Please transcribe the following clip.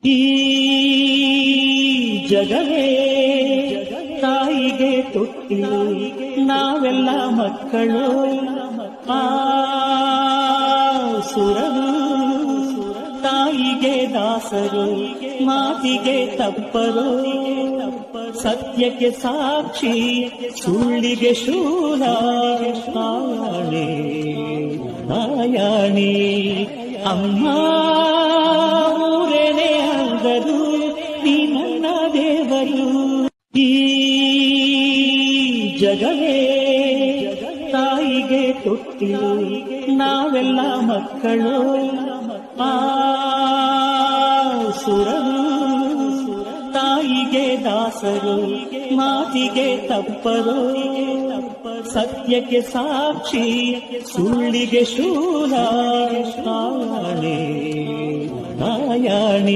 ಈ ಜಗವೇ ತಾಯಿಗೆ ತೊಟ್ಟಿಲು, ನಾವೆಲ್ಲ ಮಕ್ಕಳು. ಸುರರು ತಾಯಿಗೆ ದಾಸರು, ಮಾತಿಗೆ ತಪ್ಪರು. ಸತ್ಯಕ್ಕೆ ಸಾಕ್ಷಿ, ಸುಳ್ಳಿಗೆ ಶೂಲ. ಆಯಾಣೆ ಆಯಾಣೆ ಅಮ್ಮ ಊರೇನೆ ಅಂದರು, ನೀ ನನ್ನ ದೇವರು. ಈ ಜಗವೇ ತಾಯಿಗೆ ತೊಟ್ಟಿಲು, ನಾವೆಲ್ಲ ಮಕ್ಕಳು. ಸುರರು ತಾಯಿಗೆ ದಾಸರು, ಮಾತಿಗೆ ತಪ್ಪರು. ಸತ್ಯಕ್ಕೆ ಸಾಕ್ಷಿ, ಸುಳ್ಳಿಗೆ ಶೂಲ. ಆಯಾಣೆ ಆಯಾಣೆ